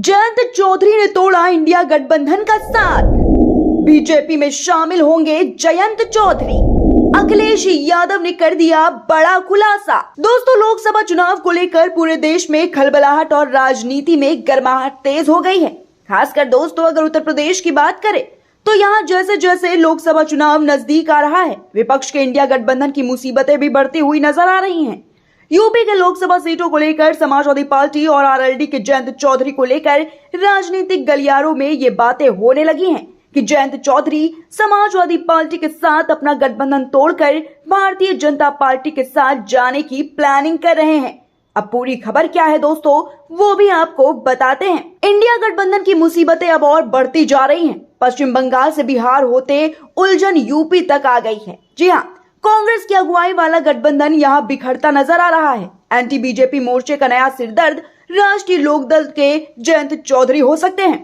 जयंत चौधरी ने तोड़ा इंडिया गठबंधन का साथ। बीजेपी में शामिल होंगे जयंत चौधरी। अखिलेश यादव ने कर दिया बड़ा खुलासा। दोस्तों, लोकसभा चुनाव को लेकर पूरे देश में खलबलाहट और राजनीति में गर्माहट तेज हो गई है। खासकर दोस्तों, अगर उत्तर प्रदेश की बात करें तो यहाँ जैसे जैसे लोकसभा चुनाव नजदीक आ रहा है, विपक्ष के इंडिया गठबंधन की मुसीबतें भी बढ़ती हुई नजर आ रही हैं। यूपी के लोकसभा सीटों को लेकर समाजवादी पार्टी और आरएलडी के जयंत चौधरी को लेकर राजनीतिक गलियारों में ये बातें होने लगी हैं कि जयंत चौधरी समाजवादी पार्टी के साथ अपना गठबंधन तोड़कर भारतीय जनता पार्टी के साथ जाने की प्लानिंग कर रहे हैं। अब पूरी खबर क्या है दोस्तों, वो भी आपको बताते हैं। इंडिया गठबंधन की मुसीबतें अब और बढ़ती जा रही हैं। पश्चिम बंगाल से बिहार होते उलझन यूपी तक आ गई है। जी हाँ, कांग्रेस की अगुवाई वाला गठबंधन यहाँ बिखरता नजर आ रहा है। एंटी बीजेपी मोर्चे का नया सिरदर्द राष्ट्रीय लोकदल के जयंत चौधरी हो सकते हैं।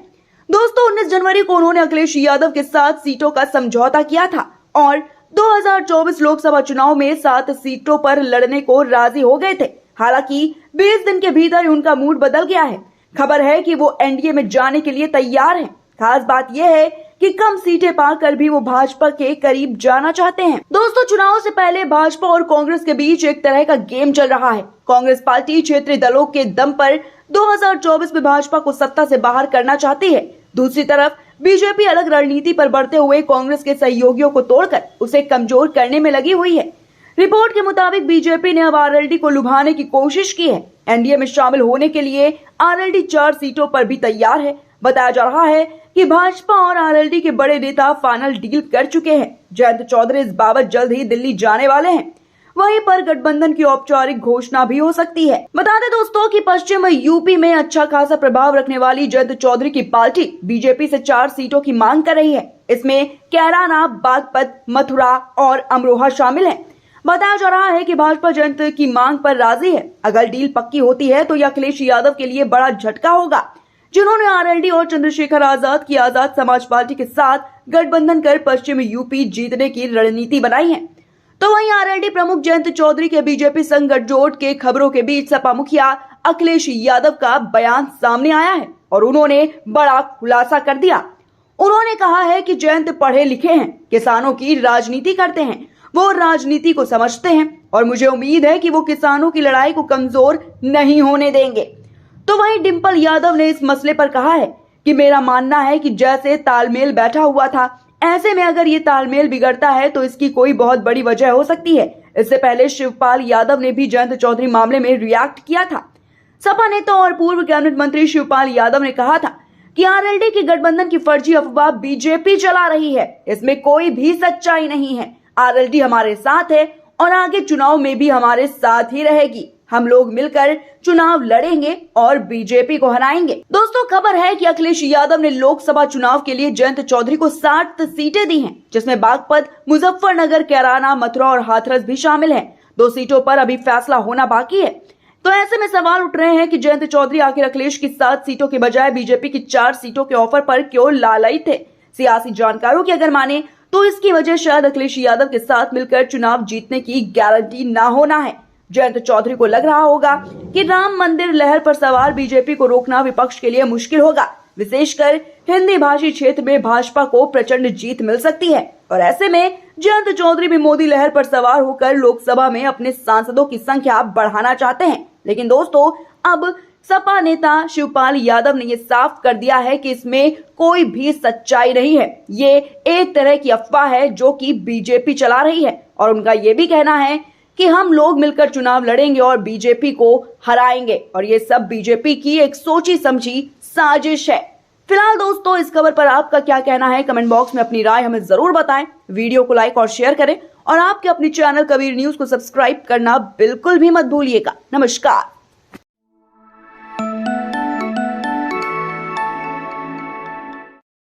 दोस्तों, 19 जनवरी को उन्होंने अखिलेश यादव के साथ सीटों का समझौता किया था और 2024 लोकसभा चुनाव में 7 सीटों पर लड़ने को राजी हो गए थे। हालांकि 20 दिन के भीतर उनका मूड बदल गया है। खबर है कि वो एनडीए में जाने के लिए तैयार हैं। खास बात यह है कि कम सीटें पाकर भी वो भाजपा के करीब जाना चाहते हैं। दोस्तों, चुनाव से पहले भाजपा और कांग्रेस के बीच एक तरह का गेम चल रहा है। कांग्रेस पार्टी क्षेत्रीय दलों के दम पर 2024 में भाजपा को सत्ता से बाहर करना चाहती है। दूसरी तरफ बीजेपी अलग रणनीति पर बढ़ते हुए कांग्रेस के सहयोगियों को तोड़कर उसे कमजोर करने में लगी हुई है। रिपोर्ट के मुताबिक बीजेपी ने अब आरएलडी को लुभाने की कोशिश की है। एनडीए में शामिल होने के लिए आरएलडी 4 सीटों पर भी तैयार है। बताया जा रहा है कि भाजपा और आरएलडी के बड़े नेता फाइनल डील कर चुके हैं। जयंत चौधरी इस बाबत जल्द ही दिल्ली जाने वाले हैं। वहीं पर गठबंधन की औपचारिक घोषणा भी हो सकती है। बता दें दोस्तों कि पश्चिम यूपी में अच्छा खासा प्रभाव रखने वाली जयंत चौधरी की पार्टी बीजेपी से 4 सीटों की मांग कर रही है। इसमें कैराना, बागपत, मथुरा और अमरोहा शामिल है। बताया जा रहा है कि भाजपा जयंत की मांग पर राजी है। अगर डील पक्की होती है तो यह अखिलेश यादव के लिए बड़ा झटका होगा, जिन्होंने आरएलडी और चंद्रशेखर आजाद की आजाद समाज पार्टी के साथ गठबंधन कर पश्चिम यूपी जीतने की रणनीति बनाई है। तो वहीं आरएलडी प्रमुख जयंत चौधरी के बीजेपी संग गठजोड़ के खबरों के बीच सपा मुखिया अखिलेश यादव का बयान सामने आया है और उन्होंने बड़ा खुलासा कर दिया। उन्होंने कहा है कि जयंत पढ़े लिखे हैं, किसानों की राजनीति करते हैं, वो राजनीति को समझते हैं और मुझे उम्मीद है कि वो किसानों की लड़ाई को कमजोर नहीं होने देंगे। तो वहीं डिंपल यादव ने इस मसले पर कहा है कि मेरा मानना है कि जैसे तालमेल बैठा हुआ था, ऐसे में अगर ये तालमेल बिगड़ता है तो इसकी कोई बहुत बड़ी वजह हो सकती है। इससे पहले शिवपाल यादव ने भी जयंत चौधरी मामले में रिएक्ट किया था। सपा नेता और पूर्व कैबिनेट मंत्री शिवपाल यादव ने कहा था कि आरएलडी की गठबंधन की फर्जी अफवाह बीजेपी चला रही है, इसमें कोई भी सच्चाई नहीं है। आरएलडी हमारे साथ है और आगे चुनाव में भी हमारे साथ ही रहेगी। हम लोग मिलकर चुनाव लड़ेंगे और बीजेपी को हराएंगे। दोस्तों, खबर है कि अखिलेश यादव ने लोकसभा चुनाव के लिए जयंत चौधरी को 60 सीटें दी हैं, जिसमें बागपत, मुजफ्फरनगर, कैराना, मथुरा और हाथरस भी शामिल हैं। 2 सीटों पर अभी फैसला होना बाकी है। तो ऐसे में सवाल उठ रहे हैं कि जयंत चौधरी आखिर अखिलेश की 7 सीटों के बजाय बीजेपी की 4 सीटों के ऑफर पर क्यों लालयित थे। सियासी जानकारों की अगर माने तो इसकी वजह शायद अखिलेश यादव के साथ मिलकर चुनाव जीतने की गारंटी ना होना है। जयंत चौधरी को लग रहा होगा कि राम मंदिर लहर पर सवार बीजेपी को रोकना विपक्ष के लिए मुश्किल होगा। विशेषकर हिंदी भाषी क्षेत्र में भाजपा को प्रचंड जीत मिल सकती है और ऐसे में जयंत चौधरी भी मोदी लहर पर सवार होकर लोकसभा में अपने सांसदों की संख्या बढ़ाना चाहते हैं। लेकिन दोस्तों, अब सपा नेता शिवपाल यादव ने ये साफ कर दिया है कि इसमें कोई भी सच्चाई नहीं है। ये एक तरह की अफवाह है जो कि बीजेपी चला रही है और उनका ये भी कहना है कि हम लोग मिलकर चुनाव लड़ेंगे और बीजेपी को हराएंगे और ये सब बीजेपी की एक सोची समझी साजिश है। फिलहाल दोस्तों, इस खबर पर आपका क्या कहना है, कमेंट बॉक्स में अपनी राय हमें जरूर बताएं। वीडियो को लाइक और शेयर करें और आपके अपने चैनल कबीर न्यूज को सब्सक्राइब करना बिल्कुल भी मत भूलिएगा। नमस्कार।